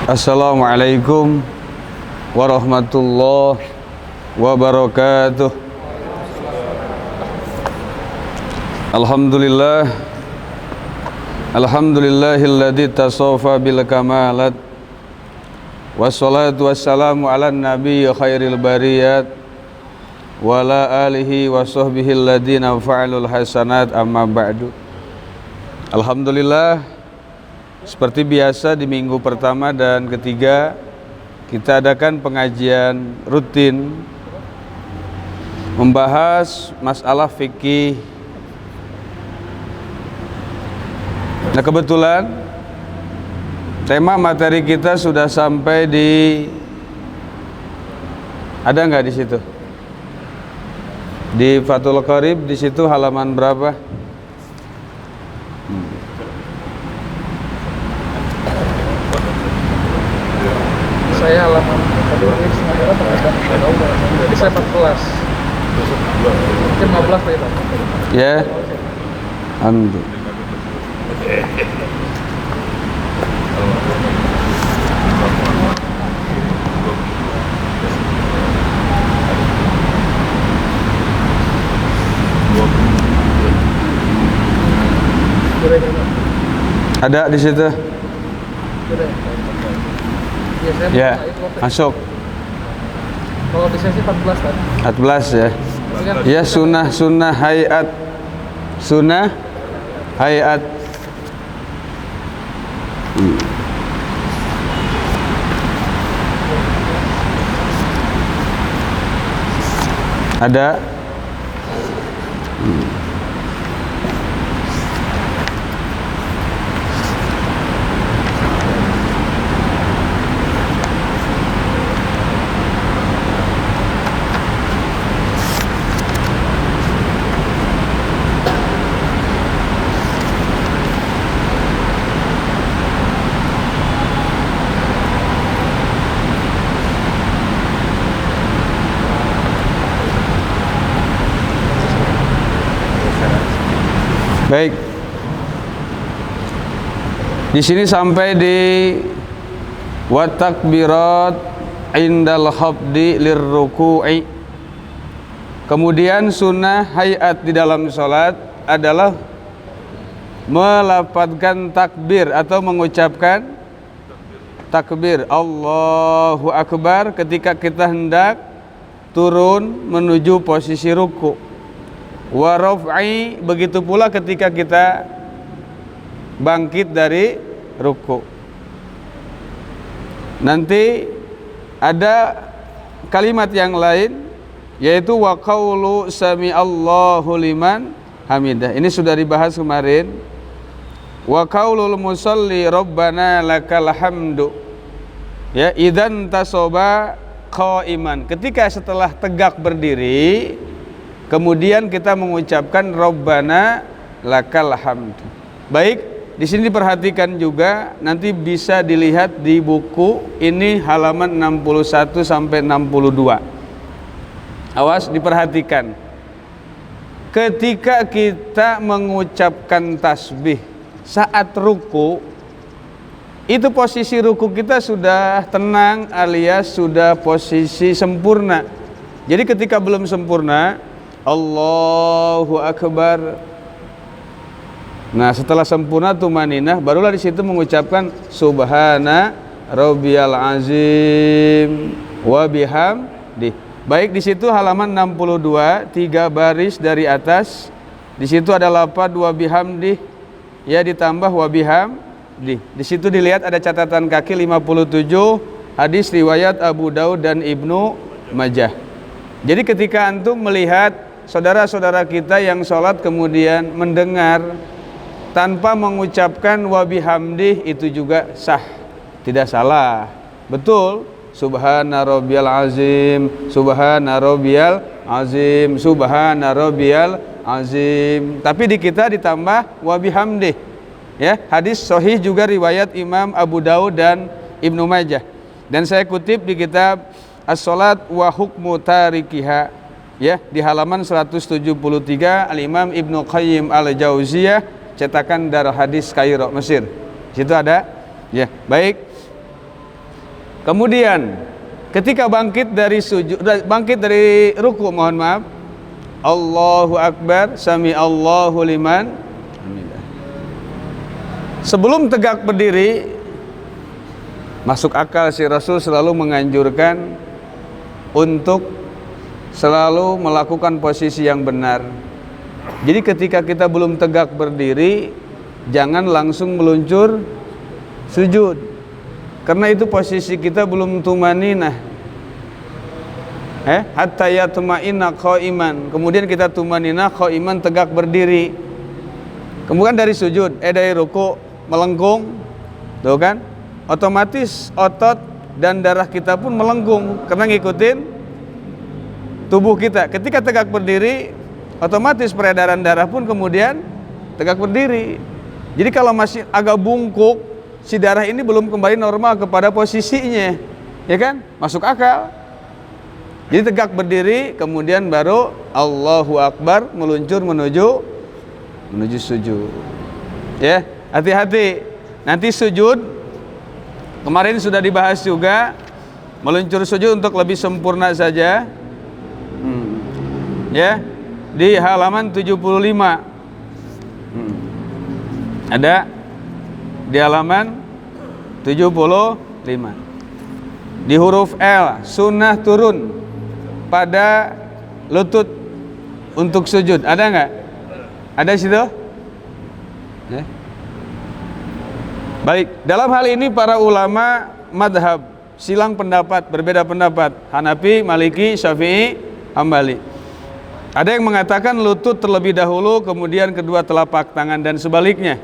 Assalamualaikum warahmatullahi wabarakatuh. Alhamdulillah, alhamdulillahilladzi tasofa bil kamalat, wassalatu wassalamu ala nabi khairil bariyat wa ala alihi wa sahbihi alladhina fa'alul hasanat, amma ba'du. Alhamdulillah, seperti biasa di minggu pertama dan ketiga kita adakan pengajian rutin membahas masalah fikih. Nah, kebetulan tema materi kita sudah sampai di, ada nggak di situ? Di Fathul Qorib, di situ halaman berapa? Saya halaman jadi saya 14 mungkin 15 Pak. Ya, alhamdulillah. Ada di situ. Ya, masuk. Kalau di sesi 14 kan? 14 ya. Ya, sunnah hayat. Sunnah hayat. Ada. Baik. Di sini sampai di wa takbirat indal khabdi lirruku'i. Kemudian sunnah hayat di dalam salat adalah melafadzkan takbir atau mengucapkan takbir Allahu Akbar ketika kita hendak turun menuju posisi ruku'. Wa raf'i, begitu pula ketika kita bangkit dari ruku. Nanti ada kalimat yang lain yaitu wa qaulu sami Allahu liman hamidah. Ini sudah dibahas kemarin. Wa qaulul musalli rabbana lakal hamdu. Ya, idzan tasoba qaiman. Ketika setelah tegak berdiri, kemudian kita mengucapkan Rabbana lakal hamd. Baik, di sini diperhatikan juga, nanti bisa dilihat di buku ini halaman 61 sampai 62. Awas, diperhatikan. Ketika kita mengucapkan tasbih saat ruku, itu posisi ruku kita sudah tenang alias sudah posisi sempurna. Jadi ketika belum sempurna, Allahu Akbar. Nah, setelah sempurna tumaninah, barulah di situ mengucapkan Subhana Rabbiyal Azim wa bihamdi. Baik, di situ halaman 62, 3 baris dari atas. Di situ ada lafaz wa bihamdi, ya ditambah wa bihamdi. Di situ dilihat ada catatan kaki 57, hadis riwayat Abu Daud dan Ibnu Majah. Jadi ketika antum melihat saudara-saudara kita yang sholat kemudian mendengar tanpa mengucapkan wa bihamdih, itu juga sah, tidak salah, betul. Subhana rabbiyal azim, subhana rabbiyal azim, subhana rabbiyal azim. Tapi di kita ditambah wa bihamdih. Ya, hadis sahih juga riwayat Imam Abu Daud dan Ibnu Majah. Dan saya kutip di kitab As-Salat wa Hukmu Tarikiha, ya, di halaman 173, Al-Imam Ibnu Qayyim Al-Jauziyah, cetakan Darul Hadis Kairo, Mesir. Situ ada. Ya, baik. Kemudian ketika bangkit dari sujud, bangkit dari ruku, mohon maaf, Allahu Akbar, sami Allahu liman hamidah. Sebelum tegak berdiri, masuk akal si Rasul selalu menganjurkan untuk selalu melakukan posisi yang benar. Jadi ketika kita belum tegak berdiri, jangan langsung meluncur sujud. Karena itu posisi kita belum tumaninah. Hatta yatma'inna qa'iman. Kemudian kita tumaninah qa'iman, tegak berdiri. Kemudian dari sujud, dari ruku melengkung. Tuh kan? Otomatis otot dan darah kita pun melengkung karena ngikutin tubuh kita. Ketika tegak berdiri, otomatis peredaran darah pun kemudian tegak berdiri. Jadi kalau masih agak bungkuk, si darah ini belum kembali normal kepada posisinya, ya kan? Masuk akal. Jadi tegak berdiri, kemudian baru Allahu Akbar, meluncur menuju sujud. Ya, hati-hati. Nanti sujud, kemarin sudah dibahas juga, meluncur sujud untuk lebih sempurna saja. Ya, di halaman 75. Ada di halaman 75. Di huruf L, sunnah turun pada lutut untuk sujud. Ada nggak? Ada situ? Ya. Baik, dalam hal ini para ulama madhab silang pendapat, berbeda pendapat. Hanafi, Maliki, Syafi'i, Hambali. Ada yang mengatakan lutut terlebih dahulu, kemudian kedua telapak tangan, dan sebaliknya.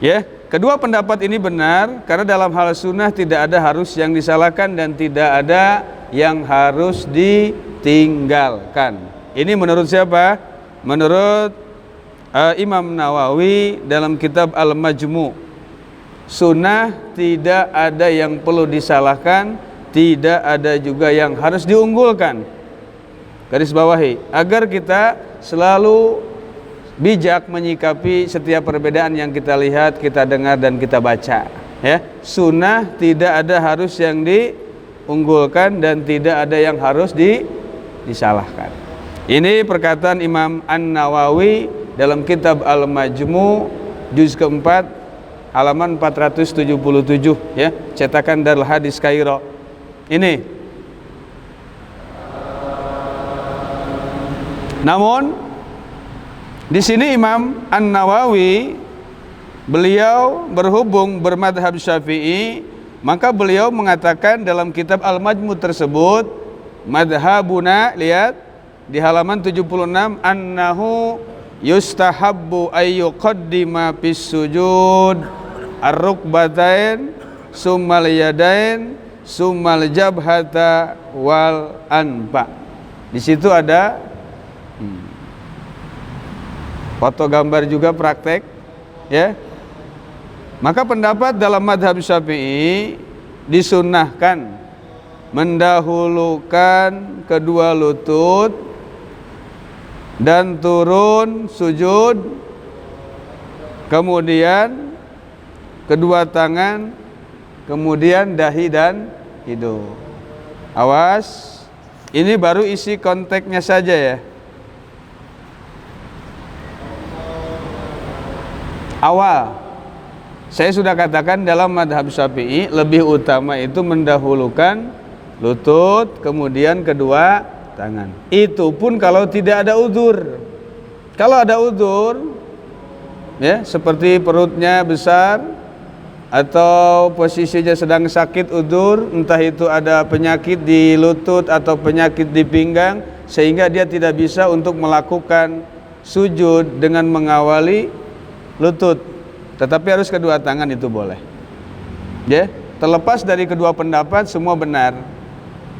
Ya, kedua pendapat ini benar karena dalam hal sunnah tidak ada harus yang disalahkan dan tidak ada yang harus ditinggalkan. Ini menurut siapa? Menurut Imam Nawawi dalam kitab Al-Majmu'. Sunnah tidak ada yang perlu disalahkan, tidak ada juga yang harus diunggulkan. Garis bawahi, agar kita selalu bijak menyikapi setiap perbedaan yang kita lihat, kita dengar, dan kita baca. Ya, sunnah tidak ada harus yang diunggulkan dan tidak ada yang harus disalahkan. Ini perkataan Imam An-Nawawi dalam kitab Al-Majmu' juz keempat halaman 477, ya, cetakan Darul Hadis Kairo. Ini. Namun di sini Imam An-Nawawi beliau berhubung bermadhab Syafi'i, maka beliau mengatakan dalam kitab Al-Majmu' tersebut, madhabuna, lihat di halaman 76, annahu yustahabbu ayyuqaddima fis sujud ar-rukbatain summal yadain summal jabhata wal anfa. Di situ ada foto gambar juga praktek, ya. Maka pendapat dalam madhab Syafi'i disunnahkan mendahulukan kedua lutut dan turun sujud, kemudian kedua tangan, kemudian dahi dan hidung. Awas, ini baru isi konteksnya saja, ya. Awal saya sudah katakan dalam madhab Syafi'i lebih utama itu mendahulukan lutut, kemudian kedua tangan. Itu pun kalau tidak ada udzur. Kalau ada udzur, ya, seperti perutnya besar atau posisinya sedang sakit udzur, entah itu ada penyakit di lutut atau penyakit di pinggang, sehingga dia tidak bisa untuk melakukan sujud dengan mengawali lutut, tetapi harus kedua tangan, itu boleh. Ya, terlepas dari kedua pendapat semua benar.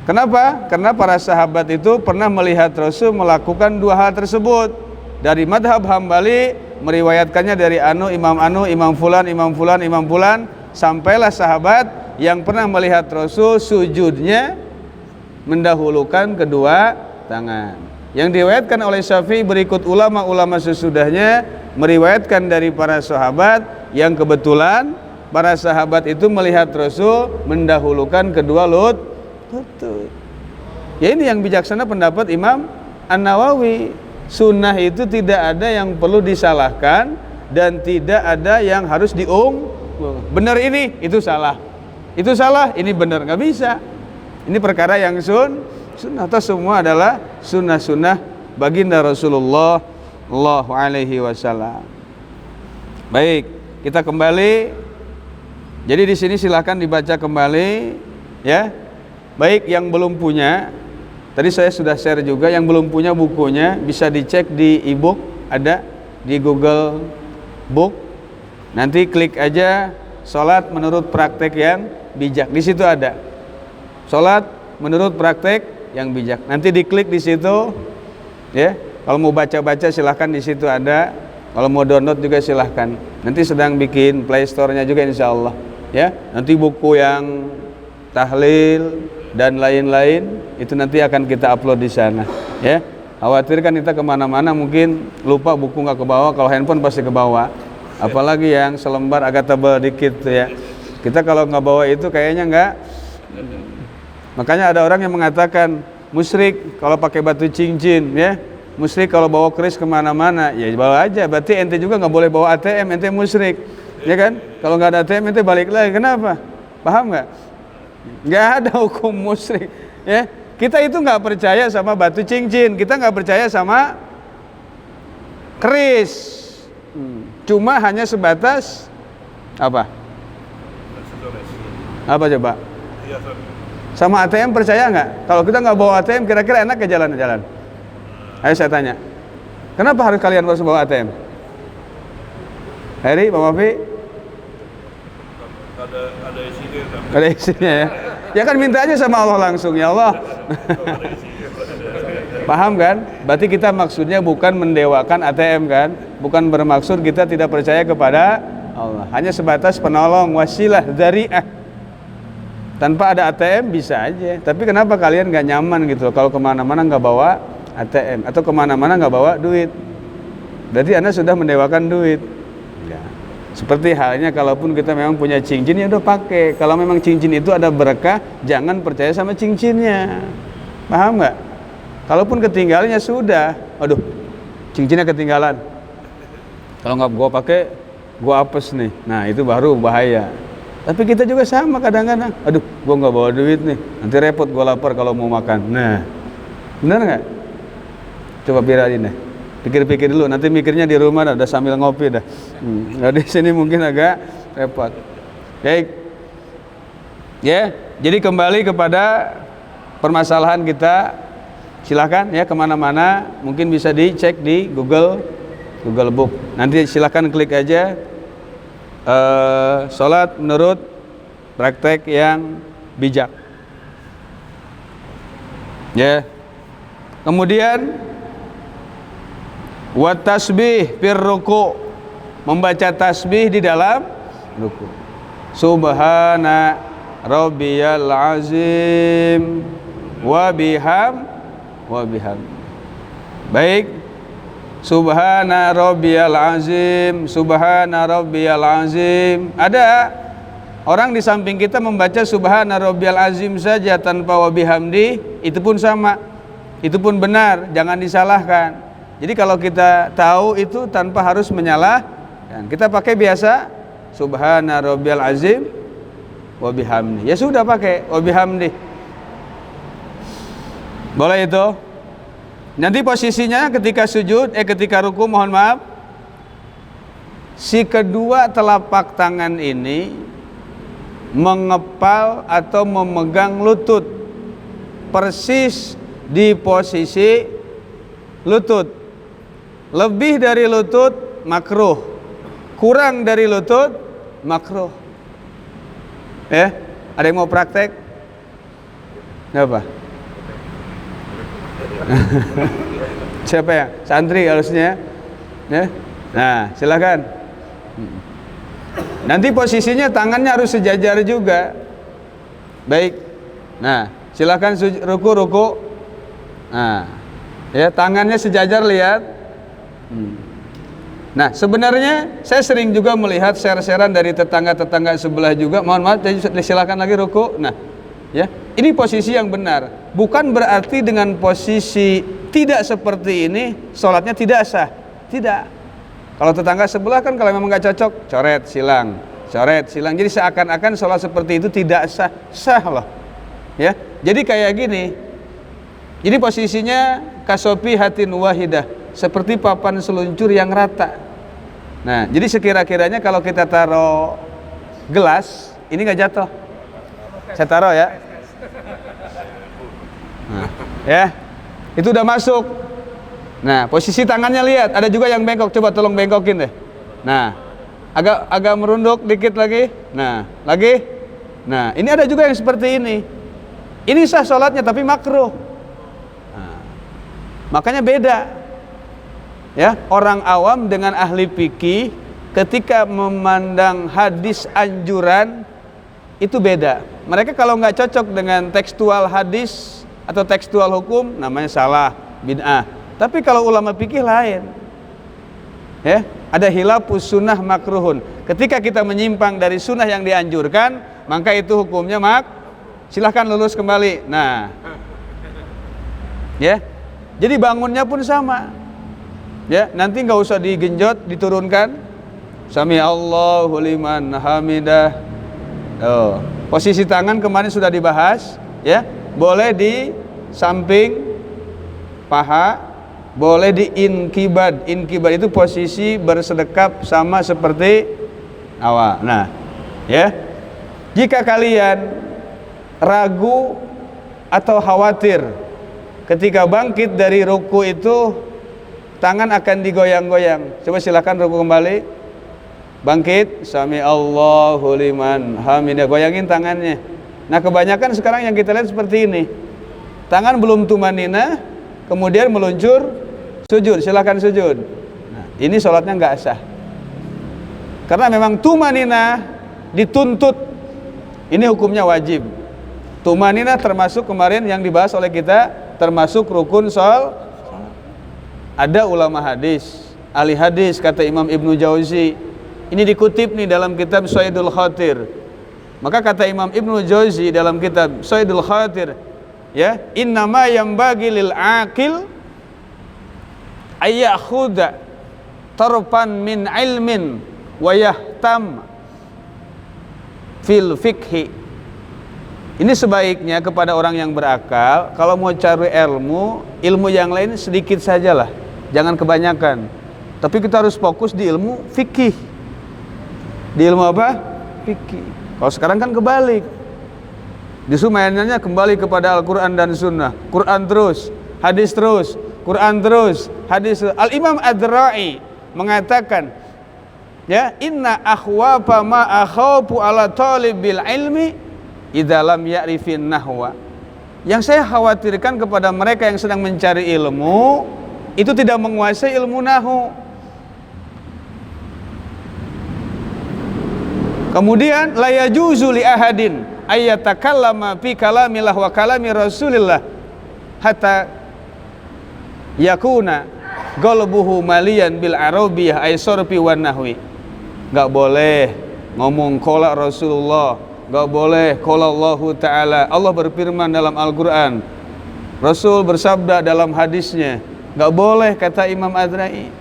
Kenapa? Karena para sahabat itu pernah melihat Rasul melakukan dua hal tersebut. Dari madhab Hambali meriwayatkannya dari Imam Fulan, sampailah sahabat yang pernah melihat Rasul sujudnya mendahulukan kedua tangan. Yang diriwayatkan oleh Syafi'i berikut ulama-ulama sesudahnya meriwayatkan dari para sahabat yang kebetulan para sahabat itu melihat Rasul mendahulukan kedua lutut. Ya ini yang bijaksana pendapat Imam An-Nawawi. Sunnah itu tidak ada yang perlu disalahkan dan tidak ada yang harus benar ini, itu salah. Itu salah, ini benar, nggak bisa. Ini perkara yang sunnah. Atau semua adalah sunnah-sunnah baginda Rasulullah sallallahu alaihi wasallam. Baik, kita kembali. Jadi di sini silahkan dibaca kembali, ya. Baik yang belum punya, tadi saya sudah share juga, yang belum punya bukunya bisa dicek di e-book, ada di Google Book. Nanti klik aja salat menurut praktek yang bijak. Di situ ada salat menurut praktek yang bijak. Nanti diklik di situ, ya. Kalau mau baca-baca silahkan di situ ada. Kalau mau download juga silahkan. Nanti sedang bikin Play Store-nya juga insya Allah. Ya, nanti buku yang tahlil dan lain-lain itu nanti akan kita upload di sana. Ya, khawatir kan kita kemana-mana mungkin lupa buku nggak ke bawah. Kalau handphone pasti ke bawah. Apalagi yang selembar agak tebal dikit tuh ya. Kita kalau nggak bawa itu kayaknya nggak. Makanya ada orang yang mengatakan musyrik kalau pakai batu cincin, ya. Musyrik kalau bawa keris kemana-mana, ya bawa aja. Berarti ente juga nggak boleh bawa ATM, ente musyrik, ya kan? Kalau nggak ada ATM ente balik lagi. Kenapa? Paham nggak? Nggak ada hukum musyrik, ya. Kita itu nggak percaya sama batu cincin, kita nggak percaya sama keris. Cuma hanya sebatas apa? Apa coba? Sama ATM percaya nggak? Kalau kita nggak bawa ATM, kira-kira enak ke jalan-jalan? Ayo saya tanya, kenapa harus kalian harus bawa ATM? Heri, Pak Mafi? Ada isinya. Ada isinya ya. Ya kan minta aja sama Allah langsung, ya Allah. Paham kan? Berarti kita maksudnya bukan mendewakan ATM kan? Bukan bermaksud kita tidak percaya kepada Allah. Hanya sebatas penolong, wasilah, dzari'ah. Tanpa ada ATM bisa aja. Tapi kenapa kalian gak nyaman gitu kalau kemana-mana gak bawa ATM atau kemana-mana nggak bawa duit? Berarti Anda sudah mendewakan duit. Ya. Seperti halnya kalaupun kita memang punya cincin, ya udah pakai. Kalau memang cincin itu ada berkah, jangan percaya sama cincinnya. Paham nggak? Kalaupun ketinggalannya sudah, aduh, cincinnya ketinggalan. Kalau nggak gua pakai, gua apes nih. Nah itu baru bahaya. Tapi kita juga sama kadang-kadang. Aduh, gua nggak bawa duit nih. Nanti repot, gua lapar kalau mau makan. Nah, benar nggak? Coba biarin deh, pikir-pikir dulu. Nanti mikirnya di rumah udah sambil ngopi dah. Nah di sini mungkin agak repot. Baik, ya. Jadi kembali kepada permasalahan kita. Silakan ya kemana-mana. Mungkin bisa dicek di Google Book. Nanti silakan klik aja. Salat menurut praktek yang bijak. Ya. Kemudian wa tasbih fir ruku', membaca tasbih di dalam ruku'. Subhana rabbiyal azim wa biham. Baik. Subhana rabbiyal azim, subhana rabbiyal azim. Ada orang di samping kita membaca subhana rabbiyal azim saja tanpa wa bihamdi, itu pun sama. Itu pun benar, jangan disalahkan. Jadi kalau kita tahu itu tanpa harus menyalahkan, kita pakai biasa subhana rabbiyal azim wa bihamdi. Ya sudah pakai wa bihamdi. Boleh itu? Nanti posisinya ketika sujud, ketika ruku, mohon maaf, si kedua telapak tangan ini mengepal atau memegang lutut persis di posisi lutut. Lebih dari lutut makruh, kurang dari lutut makruh. Ya, ada yang mau praktek? Apa? Siapa ya? Santri harusnya. Ya. Nah, silakan. Nanti posisinya tangannya harus sejajar juga. Baik. Nah, silakan ruku. Nah, ya tangannya sejajar, lihat. Nah, sebenarnya saya sering juga melihat share-sharean dari tetangga-tetangga sebelah juga. Mohon maaf, silakan lagi ruku. Nah, ya, ini posisi yang benar. Bukan berarti dengan posisi tidak seperti ini sholatnya tidak sah. Tidak. Kalau tetangga sebelah kan kalau memang nggak cocok, coret silang. Jadi seakan-akan sholat seperti itu tidak sah. Sah loh. Ya, jadi kayak gini. Ini posisinya kasopi hatin wahidah, seperti papan seluncur yang rata. Nah, jadi sekira-kiranya kalau kita taruh gelas, ini nggak jatuh. Saya taruh ya. Nah, ya, itu udah masuk. Nah, posisi tangannya lihat, ada juga yang bengkok. Coba tolong bengkokin deh. Nah, agak merunduk dikit lagi. Nah, lagi. Nah, ini ada juga yang seperti ini. Ini sah sholatnya tapi makruh. Nah, makanya beda. Ya, orang awam dengan ahli fikih ketika memandang hadis anjuran itu beda. Mereka kalau nggak cocok dengan tekstual hadis atau tekstual hukum namanya salah, bid'ah. Tapi kalau ulama fikih lain. Ya, ada hilafus sunnah makruhun. Ketika kita menyimpang dari sunnah yang dianjurkan, maka itu hukumnya silahkan lulus kembali. Nah, ya, jadi bangunnya pun sama. Ya, nanti nggak usah digenjot, diturunkan. Sami Allahu liman hamidah. Oh, posisi tangan kemarin sudah dibahas, ya. Boleh di samping paha, boleh di inkibad. Inkibad itu posisi bersedekap sama seperti awal. Nah, ya. Jika kalian ragu atau khawatir ketika bangkit dari ruku itu tangan akan digoyang-goyang. Coba silakan ruku kembali. Bangkit, sami Allahu liman hamidah. Goyangin tangannya. Nah, kebanyakan sekarang yang kita lihat seperti ini. Tangan belum tumanina, kemudian meluncur sujud. Silakan sujud. Nah, ini sholatnya nggak sah. Karena memang tumanina dituntut. Ini hukumnya wajib. Tumanina termasuk kemarin yang dibahas oleh kita, termasuk rukun sholat. Ada ulama hadis, ahli hadis kata Imam Ibnu Jauzi. Ini dikutip nih dalam kitab Sayyidul Khatir. Maka kata Imam Ibnu Jauzi dalam kitab Sayyidul Khatir, ya, innama yambagi lil aqil ayyakhudha tarfan min ilmin wa yahtam fil fikhi. Ini sebaiknya kepada orang yang berakal, kalau mau cari ilmu yang lain sedikit sajalah, jangan kebanyakan. Tapi kita harus fokus di ilmu fikih. Di ilmu apa? Fikih. Kalau sekarang kan kebalik. Justru mainannya kembali kepada Al-Quran dan Sunnah. Quran terus, hadis terus, Quran terus, hadis terus. Al-Imam Ad-Ra'i mengatakan, ya, inna akhwafa ma akhafu ala talibil ilmi idza lam ya'rifin nahwa. Yang saya khawatirkan kepada mereka yang sedang mencari ilmu itu tidak menguasai ilmu nahwu. Kemudian la yajuzu li ahadin ayatakallama fi kalamillah wa kalami Rasulillah hatta yakuna qalbuhu maliyan bil arabiyyah ay sarfi wan nahwi. Enggak boleh ngomong qala Rasulullah, enggak boleh qala Allah taala. Allah berfirman dalam Al-Qur'an, Rasul bersabda dalam hadisnya. Enggak boleh, kata Imam Ad-Ra'i,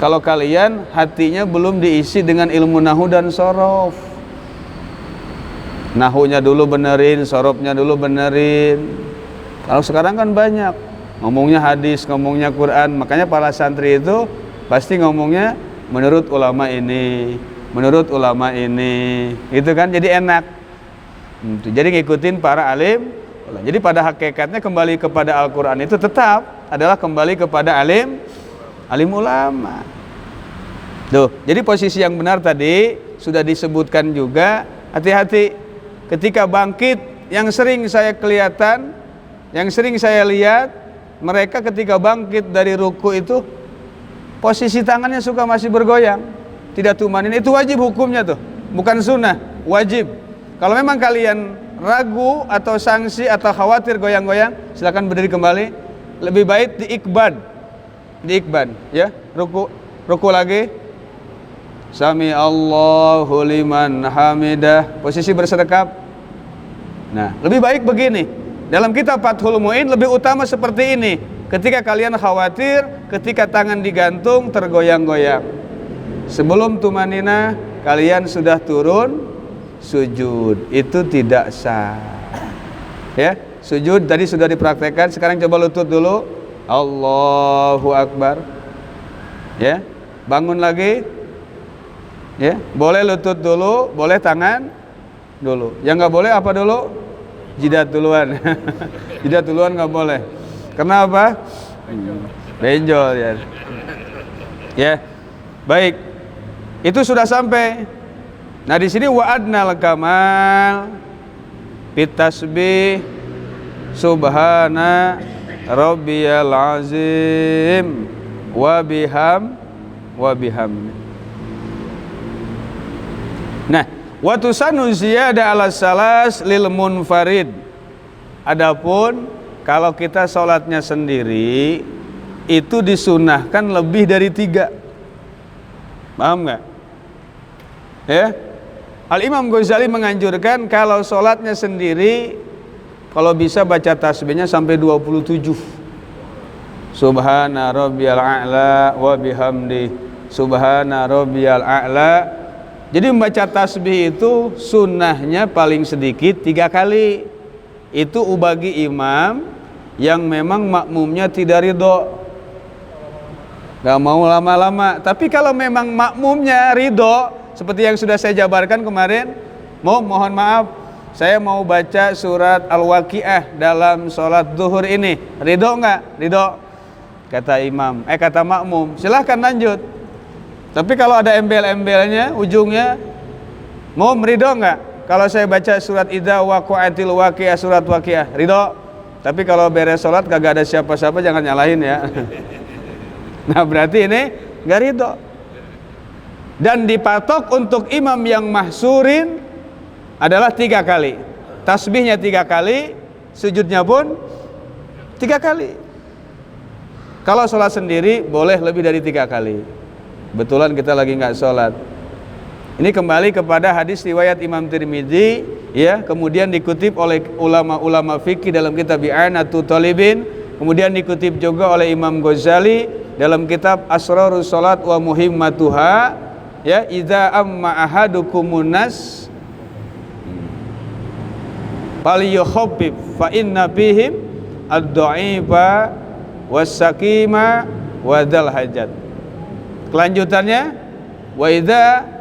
kalau kalian hatinya belum diisi dengan ilmu nahwu dan sorof. Nahwunya dulu benerin, sorofnya dulu benerin. Kalau sekarang kan banyak ngomongnya hadis, ngomongnya Quran. Makanya para santri itu pasti ngomongnya menurut ulama ini, menurut ulama ini, gitu kan, jadi enak. Jadi ngikutin para alim. Jadi pada hakikatnya kembali kepada Al-Quran itu tetap adalah kembali kepada alim ulama. Tuh, jadi posisi yang benar tadi sudah disebutkan juga. Hati-hati ketika bangkit, yang sering saya kelihatan, yang sering saya lihat, mereka ketika bangkit dari ruku itu posisi tangannya suka masih bergoyang, tidak tumanin. Itu wajib hukumnya tuh, bukan sunnah, wajib. Kalau memang kalian ragu atau sanksi atau khawatir goyang-goyang, silakan berdiri kembali. Lebih baik diikbad, ya, ruku. ruku lagi. Sami Allahu liman hamidah, posisi bersedekap. Nah, lebih baik begini. Dalam kitab Fathul Mu'in lebih utama seperti ini. Ketika kalian khawatir, ketika tangan digantung tergoyang-goyang. Sebelum tumanina, kalian sudah turun sujud. Itu tidak sah. Ya, sujud tadi sudah dipraktekkan, sekarang coba lutut dulu. Allahu Akbar. Ya, bangun lagi. Ya, boleh lutut dulu, boleh tangan dulu. Yang nggak boleh apa dulu? Jidat duluan. Jidat duluan nggak boleh. Kenapa? Benjol ya. Ya, baik. Itu sudah sampai. Nah di sini wa'adnal kamal bitasbih subhana rabbiyal azim wa bihamdi. Nah, wa tusanu ziyada ala salas lil munfarid. Adapun kalau kita sholatnya sendiri itu disunahkan lebih dari 3. Paham nggak? Ya, Al Imam Ghazali menganjurkan kalau sholatnya sendiri, kalau bisa baca tasbihnya sampai 27. Subhana rabbiyal a'la wa bihamdi. Subhana rabbiyal a'la. Jadi membaca tasbih itu sunnahnya paling sedikit 3 kali. Itu bagi imam yang memang makmumnya tidak ridho, gak mau lama-lama. Tapi kalau memang makmumnya ridho, seperti yang sudah saya jabarkan kemarin, mohon maaf, saya mau baca surat Al-Waqiah dalam sholat zuhur ini, ridho nggak? Ridho, kata imam, kata makmum, silahkan lanjut. Tapi kalau ada embel-embelnya, ujungnya, mau ridho nggak? Kalau saya baca surat Idza waqa'atil waqiah, surat Waqiah, ridho. Tapi kalau beres sholat kagak ada siapa-siapa, jangan nyalahin ya. Nah berarti ini nggak ridho. Dan dipatok untuk imam yang mahsurin adalah 3 kali. Tasbihnya 3 kali, sujudnya pun 3 kali. Kalau sholat sendiri boleh lebih dari 3 kali. Betulan kita lagi nggak sholat. Ini kembali kepada hadis riwayat Imam Tirmidzi, ya, kemudian dikutip oleh ulama-ulama fikih dalam kitab I'anatul Talibin, kemudian dikutip juga oleh Imam Ghazali dalam kitab Asrarus Salat wa Muhimmatuha, ya, idza amma ahadukumun nas falyukhaffif fa inna fihim ad-dha'ifa was-saqima wa dzal hajat. Kelanjutannya, wa idza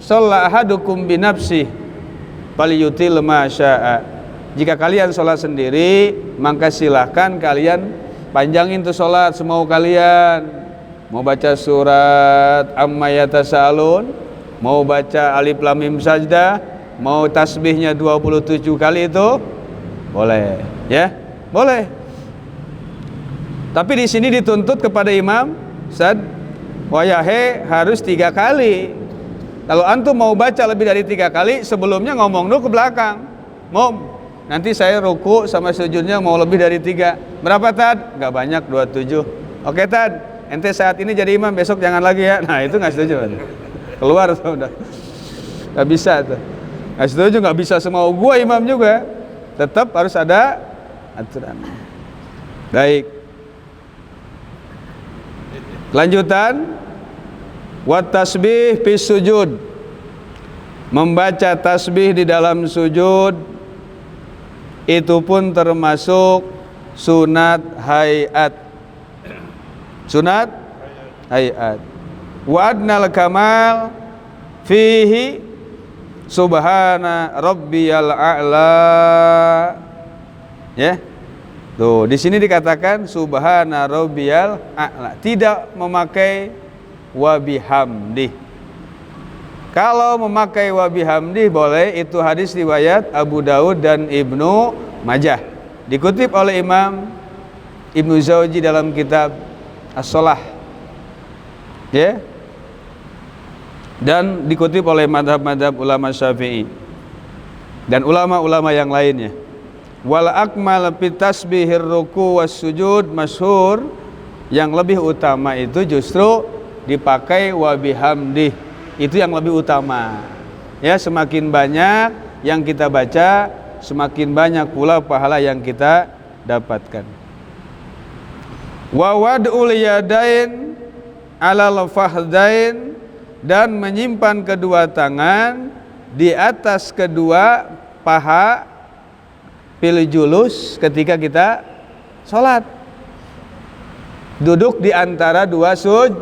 shalla ahadukum bi nafsihi falyutil ma syaa. Jika kalian sholat sendiri, maka silahkan kalian panjangin tuh sholat semau kalian. Mau baca surat Amma Yatasaalun, mau baca Alif Lam Mim Sajdah, mau tasbihnya 27 kali itu boleh, ya, boleh. Tapi di sini dituntut kepada imam wayahe harus 3 kali. Kalau antum mau baca lebih dari 3 kali, sebelumnya ngomong dulu ke belakang, Mom, nanti saya ruku sama sujudnya mau lebih dari 3. Berapa Tad? Gak banyak, 27. Oke Tad, ente saat ini jadi imam, besok jangan lagi ya. Nah itu gak setuju. Keluar tuh udah. Gak bisa tuh. Gak setuju, gak bisa semau gua imam juga. Tetap harus ada aturan. Baik. Lanjutan, wat tasbih fi sujud. Membaca tasbih di dalam sujud itu pun termasuk sunat hayat. Sunat hayat. Wa adnal kamal fihi subhana rabbiyal a'la. Ya. Tuh, di sini dikatakan subhana rabbiyal a'la, tidak memakai wa bihamdi. Kalau memakai wa bihamdi boleh, itu hadis riwayat Abu Daud dan Ibnu Majah. Dikutip oleh Imam Ibnu Zawji dalam kitab As-Shalah. Ya. Dan dikutip oleh madhab-madhab ulama Syafi'i dan ulama-ulama yang lainnya. Wal akmal fi tasbihir ruku was sujud masyhur, yang lebih utama itu justru dipakai wa bihamdih. Itu yang lebih utama. Ya, semakin banyak yang kita baca, semakin banyak pula pahala yang kita dapatkan. Wa wad'ul yadain 'alal fahdain, dan menyimpan kedua tangan di atas kedua paha fil julus ketika kita sholat. Duduk di antara dua sujud.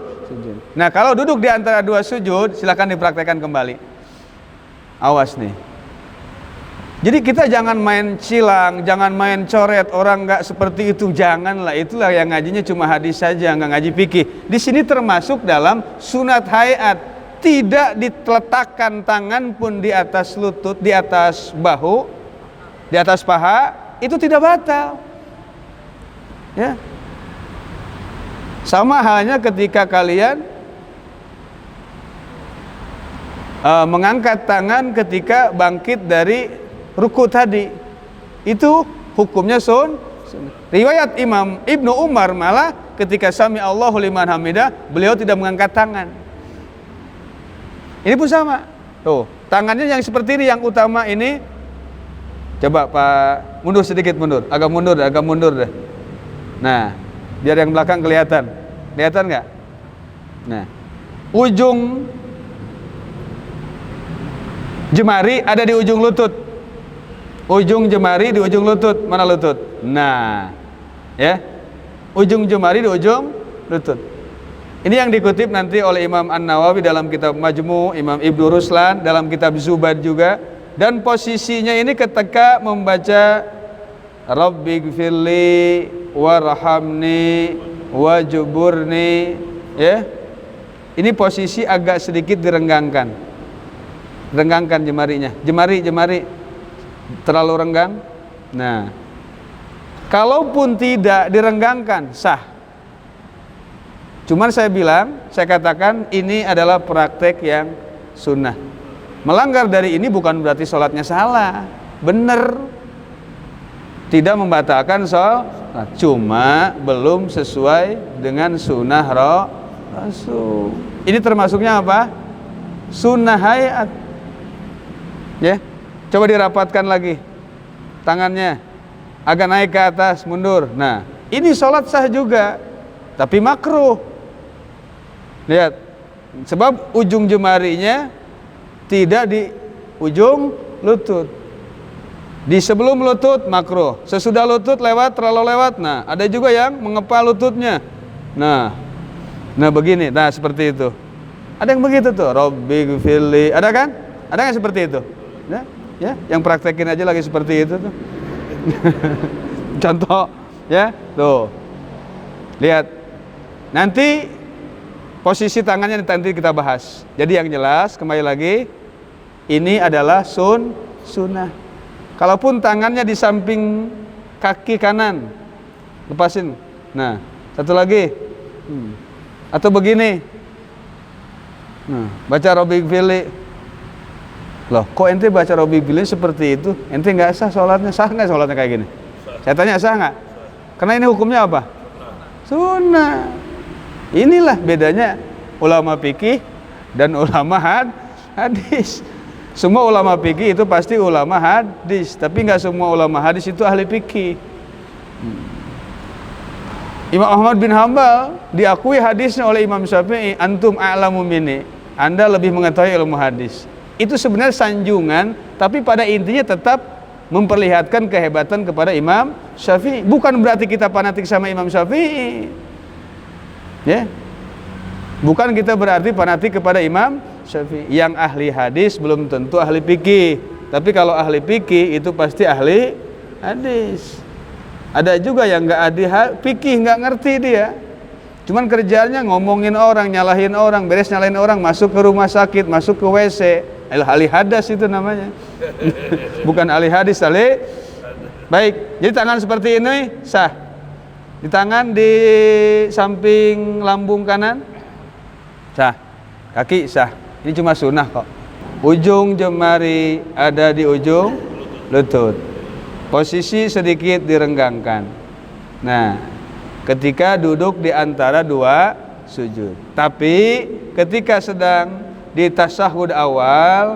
Nah, kalau duduk di antara dua sujud, silakan dipraktekkan kembali. Awas nih. Jadi kita jangan main cilang, jangan main coret, orang nggak seperti itu, janganlah. Itulah yang ngajinya cuma hadis saja, nggak ngaji fikih. Di sini termasuk dalam sunat hayat, tidak diletakkan tangan pun di atas lutut, di atas bahu, di atas paha, itu tidak batal. Ya. Sama halnya ketika kalian mengangkat tangan ketika bangkit dari ruku tadi, itu hukumnya sunnah. Riwayat Imam Ibnu Umar malah ketika sami Allahu liman hamidah, beliau tidak mengangkat tangan. Ini pun sama. Tuh, tangannya yang seperti ini yang utama ini. Coba Pak mundur sedikit, agak mundur deh. Nah, biar yang belakang kelihatan. Kelihatan nggak? Nah, ujung jemari ada di ujung lutut. Ujung jemari di ujung lutut. Mana lutut? Nah, ya. Ujung jemari di ujung lutut. Ini yang dikutip nanti oleh Imam An-Nawawi dalam kitab Majmu', Imam Ibnu Ruslan dalam kitab Zubad juga. Dan posisinya ini ketika membaca Rabbighfirli warhamni wajburni, ya. Ini posisi agak sedikit direnggangkan. Renggangkan jemarinya. Jemari terlalu renggang. Nah, kalaupun tidak direnggangkan sah. Cuman saya katakan ini adalah praktek yang sunnah. Melanggar dari ini bukan berarti sholatnya salah, benar, tidak membatalkan sholat, cuma belum sesuai dengan sunnah Rasul. Ini termasuknya apa? Sunnah hayat. Ya, coba dirapatkan lagi tangannya, agak naik ke atas, mundur. Nah, ini sholat sah juga, tapi makruh. Lihat, sebab ujung jemarinya tidak di ujung lutut. Di sebelum lutut makruh, sesudah lutut terlalu lewat. Nah, ada juga yang mengepal lututnya. Nah begini. Nah, seperti itu. Ada yang begitu tuh, Rabbighfirli. Ada kan? Ada yang seperti itu? Ya, yang praktekin aja lagi seperti itu tuh. Contoh, ya, tuh. Lihat. Nanti posisi tangannya nanti kita bahas. Jadi yang jelas kembali lagi, ini adalah sunnah. Kalaupun tangannya di samping kaki kanan, lepasin. Nah, satu lagi. Atau begini. Nah, baca Rabbighfirli. Loh, kok ente baca Rabbighfirli seperti itu? Ente nggak sah sholatnya? Sah nggak sholatnya kayak gini? Saya tanya, sah nggak? Karena ini hukumnya apa? Sunnah. Inilah bedanya ulama fikih dan ulama hadis. Semua ulama fikih itu pasti ulama hadis, tapi nggak semua ulama hadis itu ahli fikih. Imam Ahmad bin Hanbal diakui hadisnya oleh Imam Syafi'i, antum a'lamu minni, Anda lebih mengetahui ilmu hadis. Itu sebenarnya sanjungan, tapi pada intinya tetap memperlihatkan kehebatan kepada Imam Syafi'i. Bukan berarti kita fanatik sama Imam Syafi'i. Ya. Bukan kita berarti fanatik kepada Imam Syafi'i. Yang ahli hadis belum tentu ahli fikih. Tapi kalau ahli fikih itu pasti ahli hadis. Ada juga yang nggak ahli fikih, nggak ngerti dia. Cuman kerjanya ngomongin orang, nyalahin orang, beres nyalahin orang, masuk ke rumah sakit, masuk ke WC. Ahli hadas itu namanya. Bukan ahli hadis, ahli. Baik, jadi tangan seperti ini sah. Di tangan di samping lambung kanan sah. Kaki sah. Ini cuma sunnah kok. Ujung jemari ada di ujung lutut. Posisi sedikit direnggangkan. Nah, ketika duduk di antara dua sujud. Tapi ketika sedang di tasyahud awal,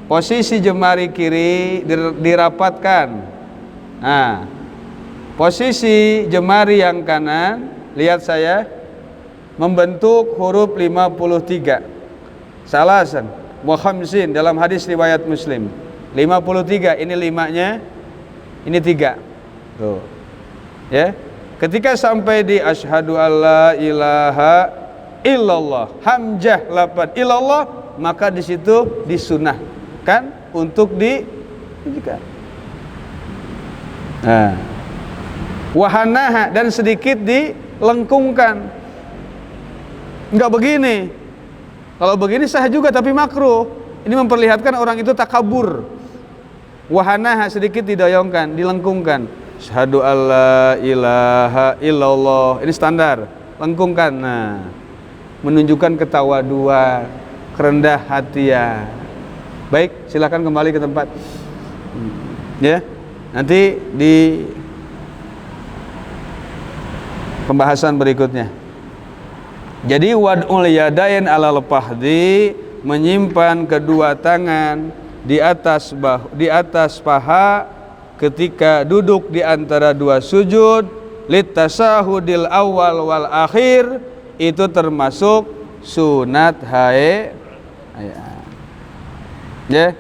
posisi jemari kiri dirapatkan. Nah, posisi jemari yang kanan, lihat saya, membentuk huruf 53. Salasan wa khamsin dalam hadis riwayat Muslim. 53, ini limanya, ini 3. Tuh. Ya. Ketika sampai di asyhadu alla ilaha illallah, hamzah lafaz illallah, maka di situ disunahkan untuk ditunjukkan. Nah, wahanaha, dan sedikit dilengkungkan. Enggak begini. Kalau begini sah juga tapi makruh. Ini memperlihatkan orang itu takabur. Wahanaha, sedikit didoyongkan, dilengkungkan. Asyhadu alla ilaha illallah. Ini standar, lengkungkan. Nah, menunjukkan ketawaduan, kerendah hatian. Baik, silakan kembali ke tempat. Ya. Nanti di pembahasan berikutnya. Jadi wad'ul yadain alal fahdi, menyimpan kedua tangan di atas paha ketika duduk di antara dua sujud, litasahudil awal wal akhir, itu termasuk sunat hae. Ya.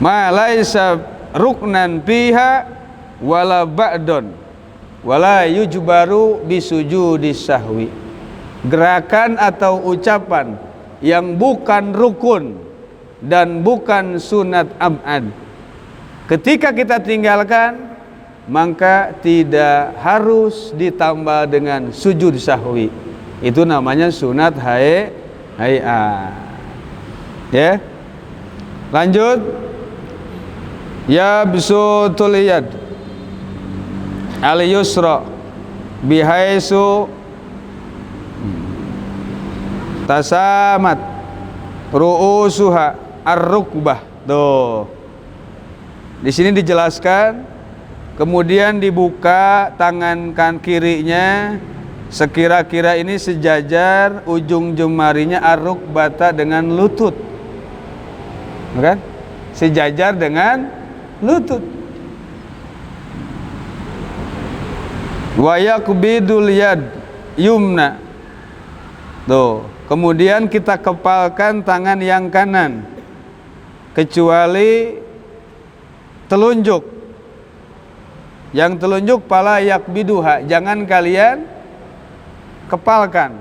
Ma laisa ruknan fiha wala ba'dun wala yujbaru bisujudis sahwi. Gerakan atau ucapan yang bukan rukun dan bukan sunat ab'ad, ketika kita tinggalkan, maka tidak harus ditambah dengan sujud sahwi. Itu namanya sunat hay'ah. Ya. Lanjut. Ya bisutul yad al yusra bihaisu tasamat ru'usuha ar-rukbah. Tuh. Di sini dijelaskan, kemudian dibuka tangan kirinya sekira-kira ini sejajar ujung jemarinya ar-rukbata dengan lutut. Kan? Sejajar dengan lutut. Wa yaqbidul yad yumna. Tuh, kemudian kita kepalkan tangan yang kanan kecuali telunjuk. Yang telunjuk pala yakbiduha, jangan kalian kepalkan.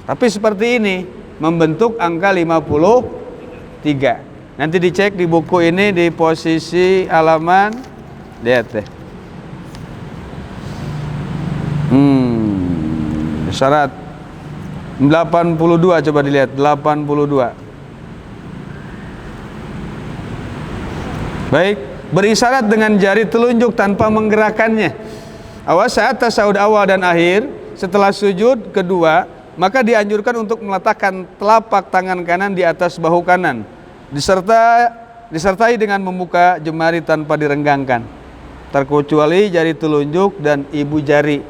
Tapi seperti ini membentuk angka 53. Nanti dicek di buku ini di posisi halaman, lihat deh. Syarat 82, coba dilihat 82. Baik, berisyarat dengan jari telunjuk tanpa menggerakkannya. Awas saat tasyahud awal dan akhir, setelah sujud kedua, maka dianjurkan untuk meletakkan telapak tangan kanan di atas bahu kanan, disertai dengan membuka jemari tanpa direnggangkan, terkecuali jari telunjuk dan ibu jari.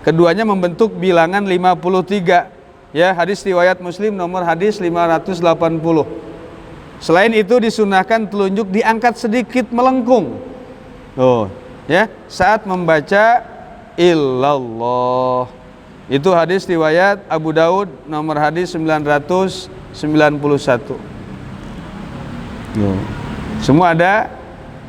Keduanya membentuk bilangan 53. Ya, hadis riwayat Muslim nomor hadis 580. Selain itu disunahkan telunjuk diangkat sedikit melengkung. Oh, ya, saat membaca illallah. Itu hadis riwayat Abu Daud nomor hadis 991. Semua ada,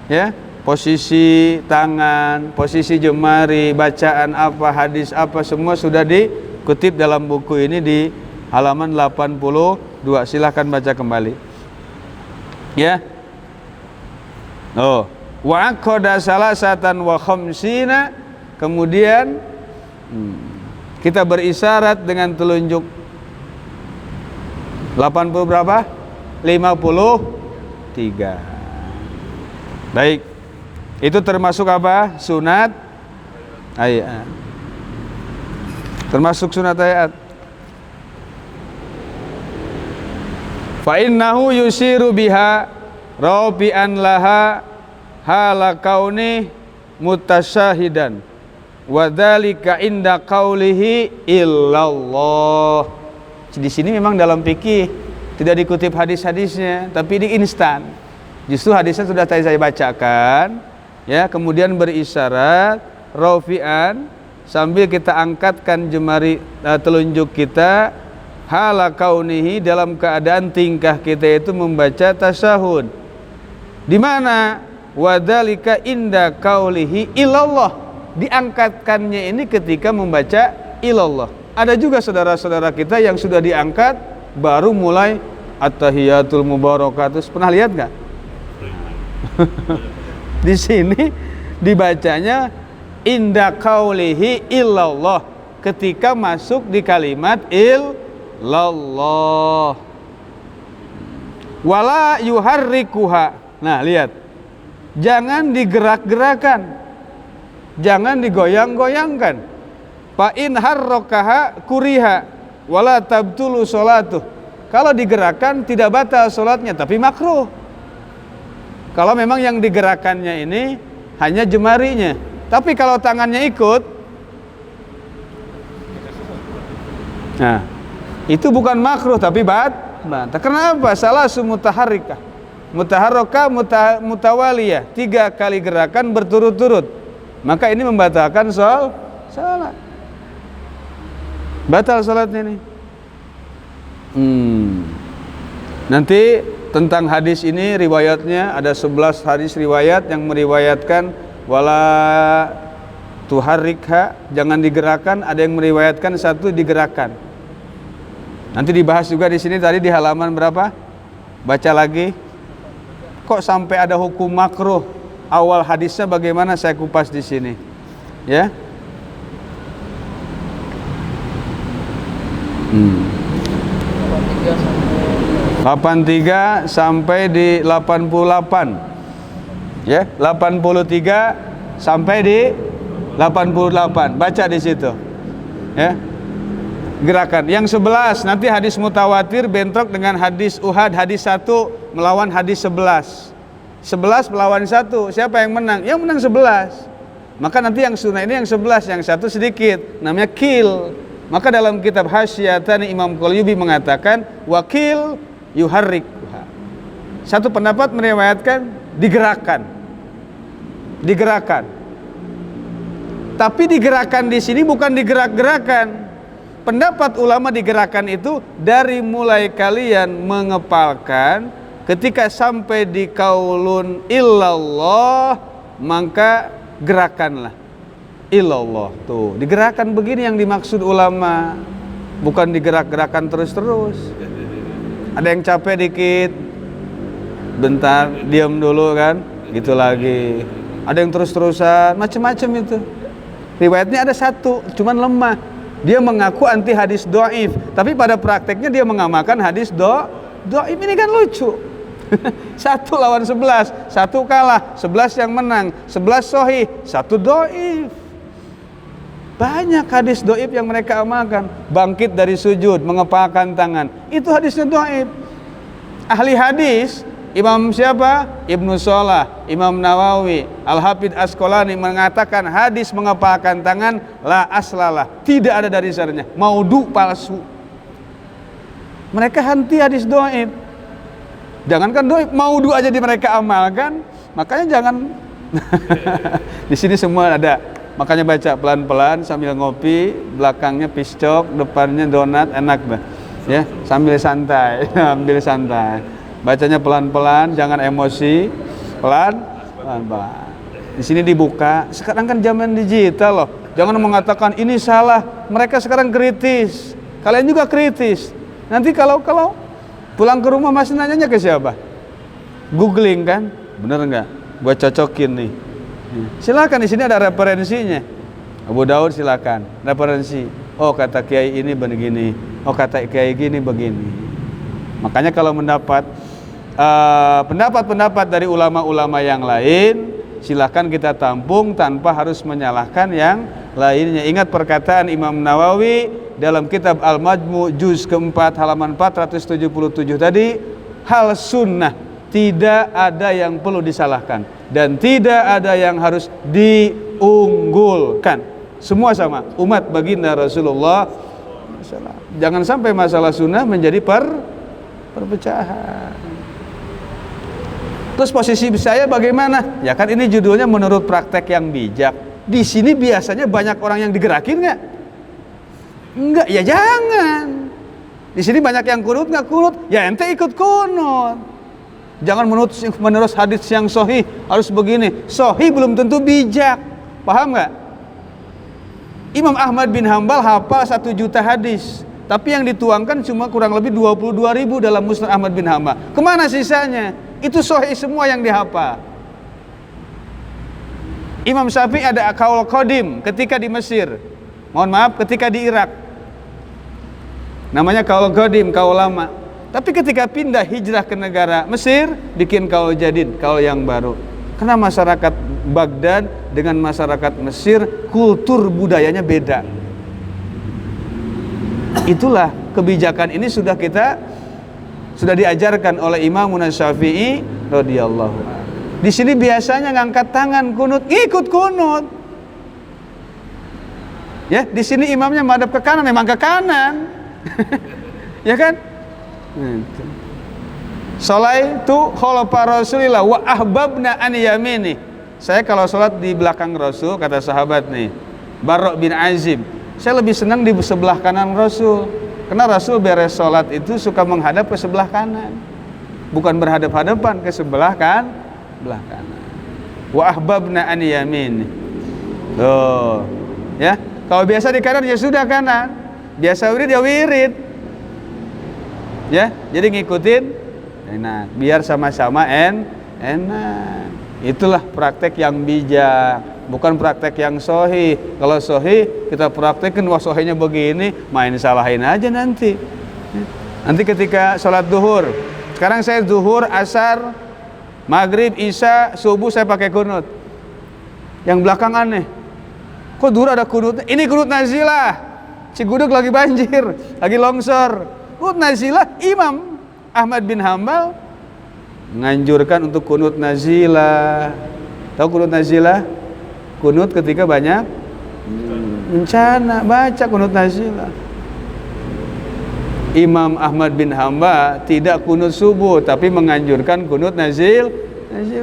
ya, posisi tangan, posisi jemari, bacaan apa, hadis apa, semua sudah dikutip dalam buku ini di halaman 82. Silahkan baca kembali. Ya. Oh, wa aqada salasatan wa khamsina, kemudian kita berisyarat dengan telunjuk 80 berapa? 53. Baik. Itu termasuk apa? Sunat hayat. Termasuk sunat hayat. Fa innahu yusiru biha rafi'an laha hala kauni mutasyahidan wa dzalika inda qaulihi illallah. Di sini memang dalam fikih tidak dikutip hadis-hadisnya, tapi di instan. Justru hadisnya sudah tadi saya bacakan, ya, kemudian berisyarat rafi'an sambil kita angkatkan jemari telunjuk kita hala kaunihi, dalam keadaan tingkah kita itu membaca tasyahud. Di mana wadzalika inda qaulihi illallah, diangkatkannya ini ketika membaca ilallah. Ada juga saudara-saudara kita yang sudah diangkat baru mulai at-tahiyatul mubarakatus. Pernah lihat nggak? Di sini dibacanya inda qaulihi illallah ketika masuk di kalimat illallah. Wala yuharrikuha. Nah, lihat. Jangan digerak-gerakan. Jangan digoyang-goyangkan. Fa in harrakaha kuriha wala tabtulu sholatuh. Kalau digerakkan tidak batal sholatnya, tapi makruh. Kalau memang yang digerakkannya ini hanya jemarinya. Tapi kalau tangannya ikut, nah, itu bukan makruh tapi batal. Kenapa? Salah mutaharrikah. Mutaharraka mutawaliyah, 3 kali gerakan berturut-turut. Maka ini membatalkan salat. Batal salatnya nih. Nanti tentang hadis ini riwayatnya ada 11 hadis riwayat yang meriwayatkan wala tuharrikha, jangan digerakkan, ada yang meriwayatkan 1 digerakkan. Nanti dibahas juga di sini tadi di halaman berapa? Baca lagi. Kok sampai ada hukum makruh? Awal hadisnya bagaimana saya kupas di sini. Ya. 83 sampai di 88. Ya, 83 sampai di 88. Baca di situ. Ya. Gerakan. Yang 11 nanti hadis mutawatir bentrok dengan hadis Uhad, hadis 1 melawan hadis 11. 11 melawan 1. Siapa yang menang? Yang menang 11. Maka nanti yang sunnah ini yang 11, yang 1 sedikit. Namanya kil. Maka dalam kitab Hasyatani Imam Qalyubi mengatakan wakil yuharrik. Satu pendapat meriwayatkan digerakkan. Digerakkan. Tapi digerakkan di sini bukan digerak-gerakan. Pendapat ulama digerakkan itu dari mulai kalian mengepalkan ketika sampai di qaulun illallah maka gerakanlah illallah. Tuh, digerakkan begini yang dimaksud ulama, bukan digerak-gerakan terus-terus. Ada yang capek dikit, bentar diam dulu kan, gitu lagi. Ada yang terus-terusan, macam-macam itu. Riwayatnya ada 1, cuman lemah. Dia mengaku anti hadis dhaif, tapi pada prakteknya dia mengamalkan hadis dhaif. Ini kan lucu. 1 lawan 11, 1 kalah, 11 yang menang, 11 sahih, 1 dhaif. Banyak hadis dhaif yang mereka amalkan. Bangkit dari sujud, mengepalkan tangan, itu hadisnya dhaif. Ahli hadis Imam siapa? Ibnu Shalah, Imam Nawawi, Al-Hafidz Asqalani mengatakan hadis mengepalkan tangan la aslalah, tidak ada dari dasarnya, maudhu, palsu. Mereka anti hadis dhaif. Jangankan dhaif, maudhu aja di mereka amalkan. Makanya jangan di sini semua ada. Makanya baca pelan-pelan sambil ngopi, belakangnya piscok, depannya donat, enak dah. Ya, sambil santai, sambil santai. Bacanya pelan-pelan, jangan emosi, pelan-pelan. Di sini dibuka. Sekarang kan zaman digital loh. Jangan mengatakan ini salah. Mereka sekarang kritis. Kalian juga kritis. Nanti kalau pulang ke rumah masih nanyanya ke siapa? Googling kan? Bener nggak? Gua cocokin nih. Silakan, di sini ada referensinya. Abu Daud silakan. Referensi. Oh kata kiai ini begini. Oh kata kiai gini begini. Makanya kalau mendapat pendapat-pendapat dari ulama-ulama yang lain, silakan kita tampung tanpa harus menyalahkan yang lainnya. Ingat perkataan Imam Nawawi dalam kitab Al-Majmu' juz keempat halaman 477 tadi, hal sunnah tidak ada yang perlu disalahkan dan tidak ada yang harus diunggulkan. Semua sama, umat baginda Rasulullah SAW. Jangan sampai masalah sunnah menjadi perpecahan. Terus posisi saya bagaimana? Ya kan ini judulnya menurut praktek yang bijak. Di sini biasanya banyak orang yang digerakin nggak? Enggak, ya jangan. Di sini banyak yang kunut nggak kunut, ya ente ikut kunut. Jangan menurut hadis yang sahih harus begini. Sahih belum tentu bijak, paham nggak? Imam Ahmad bin Hambal hafal 1 juta hadis, tapi yang dituangkan cuma kurang lebih 22.000 dalam Musnad Ahmad bin Hambal. Kemana sisanya? Itu sahih semua yang dihafal. Imam Syafi'i ada kaul qadim ketika di Mesir. Mohon maaf, ketika di Irak. Namanya kaul qadim, kaul lama. Tapi ketika pindah hijrah ke negara Mesir, bikin kaul jadid, kaul yang baru. Karena masyarakat Baghdad dengan masyarakat Mesir, kultur budayanya beda. Itulah kebijakan ini sudah diajarkan oleh Imam Syafi'i radhiyallahu anhu. Di sini biasanya ngangkat tangan kunut, ikut kunut. Ya, di sini imamnya madhab ke kanan, memang ke kanan. Ya kan? Sholaitu khalfa Rasulillah wa ahbabna an yamini. Saya kalau sholat di belakang Rasul, kata sahabat nih, Barra bin Azib, saya lebih senang di sebelah kanan Rasul. Karena Rasul beres sholat itu suka menghadap ke sebelah kanan, bukan berhadap-hadapan, ke sebelah kanan. Wa ahbabna an yamin. Tuh, ya. Kalau biasa di kanan ya sudah kanan. Biasa wirid ya wirid. Ya, jadi ngikutin enak, biar sama-sama enak. Itulah praktek yang bijak, bukan praktek yang sahih. Kalau sahih kita praktekin, wah sahihnya begini, main salahin aja nanti. Nanti ketika sholat duhur, sekarang saya duhur, asar, maghrib, isya, subuh saya pakai kunut. Yang belakang aneh, kok duhur ada kunut? Ini kunut nazilah. Cigudeg lagi banjir, lagi longsor. Kunut nazilah, Imam Ahmad bin Hambal menganjurkan untuk kunut nazilah. Tahu kunut nazilah? Kunut ketika banyak bencana, baca kunut nazilah. Imam Ahmad bin Hambal tidak kunut subuh, tapi menganjurkan kunut nazil,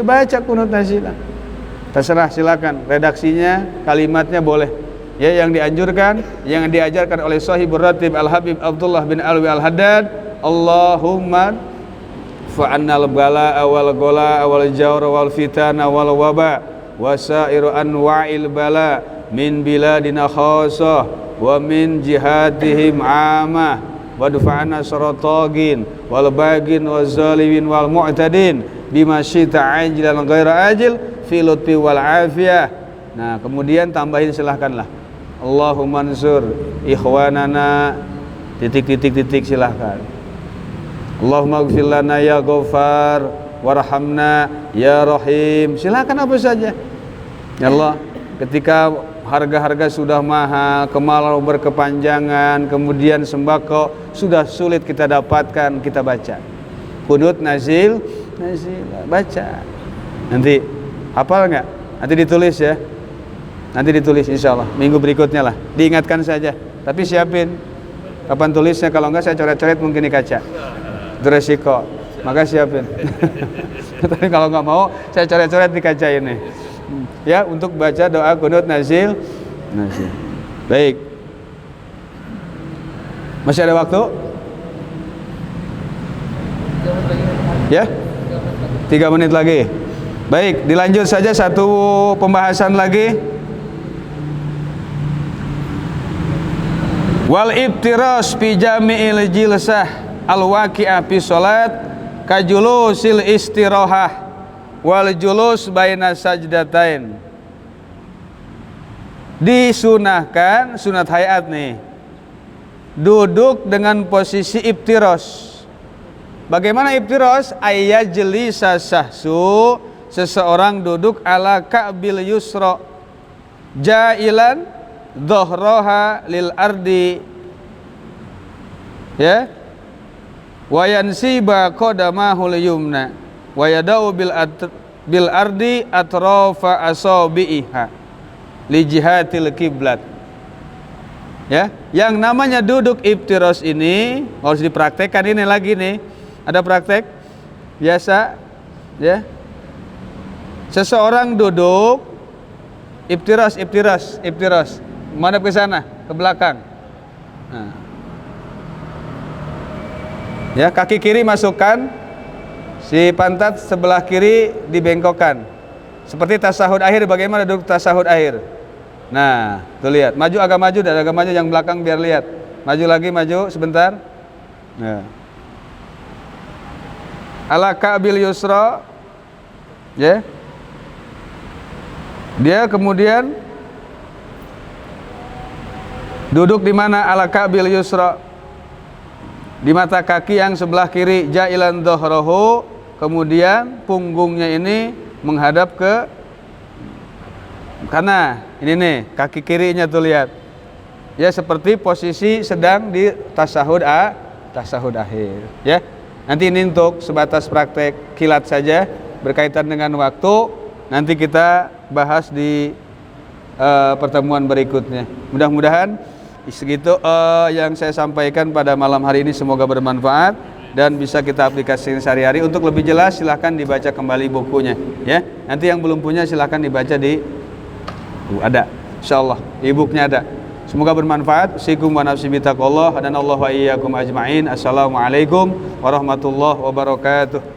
baca kunut nazilah. Terserah, silakan. Redaksinya, kalimatnya boleh. Ya, yang dianjurkan, yang diajarkan oleh Shahibur Ratib Al-Habib Abdullah bin Alwi Al-Haddad, Allahumma fa'annal bala'a wal gola wal jawra wal fitana wal waba wasairu anwa'il bala min biladina khasah wa min jihadihim amah wadfa'na saratagin wal bagin wal zalimin wal mu'tadin bima syita ajilan ghaira ajil fi lutfi wal afiyah. Nah, kemudian tambahin silahkanlah, Allahumma ansur ikhwanana titik silahkan. Allahumma ighfir lana ya Ghaffar warhamna ya Rahim. Silahkan apa saja. Ya Allah, ketika harga-harga sudah mahal, kemarau berkepanjangan, kemudian sembako sudah sulit kita dapatkan, kita baca kunut nazil, baca. Nanti hafal nggak? Nanti ditulis ya. Nanti ditulis insya Allah minggu berikutnya lah. Diingatkan saja. Tapi siapin kapan tulisnya, kalau enggak saya coret-coret mungkin di kaca. Itu resiko. Maka siapin. Tapi kalau nggak mau saya coret-coret di kaca ini. Ya, untuk baca doa kunut nazil. Baik. Masih ada waktu? Ya? 3 menit lagi. Baik, dilanjut saja satu pembahasan lagi. Wal ibtiras fi jami'il jilsah al-waqi'ah fi salat kajulusil istirahah wal julus baina sajdatain. Disunahkan, sunat hayat nih, duduk dengan posisi ibtiras. Bagaimana ibtiras? Ayyajlisa sahsu, seseorang duduk ala ka'bil yusra jailan dhahraha lil ardi, ya, wa yansiba qadamahul yumna wa yadau bil ardi atrafa asabiha. li jihatil kiblat. Ya, yang namanya duduk iftirash ini harus dipraktekkan. Ini lagi nih, ada praktek biasa, ya. Seseorang duduk iftirash, menghadap ke sana, ke belakang. Nah. Ya, kaki kiri masukkan, si pantat sebelah kiri dibengkokkan. Seperti tasahud akhir, bagaimana duduk tasahud akhir. Nah, tuh lihat, maju agak maju dan agak maju yang belakang biar lihat. Maju lagi, maju sebentar. Nah. Ala ka'bil yusra. Ya. Dia kemudian duduk di mana? Ala ka'bil yusra. Di mata kaki yang sebelah kiri, ja'ilan dhahrahu, kemudian punggungnya ini menghadap ke kanan. Ini nih, kaki kirinya tuh lihat. Ya, seperti posisi sedang di tasahud akhir, ya. Nanti ini untuk sebatas praktek kilat saja berkaitan dengan waktu. Nanti kita bahas di pertemuan berikutnya. Mudah-mudahan segitu yang saya sampaikan pada malam hari ini, semoga bermanfaat dan bisa kita aplikasikan sehari-hari. Untuk lebih jelas silahkan dibaca kembali bukunya, ya. Nanti yang belum punya silahkan dibaca di ada, insyaallah e-booknya ada. Semoga bermanfaat. Usikum wa nafsi bitaqullah dan Allah wa iyyakum ajma'in. Assalamualaikum warahmatullahi wabarakatuh.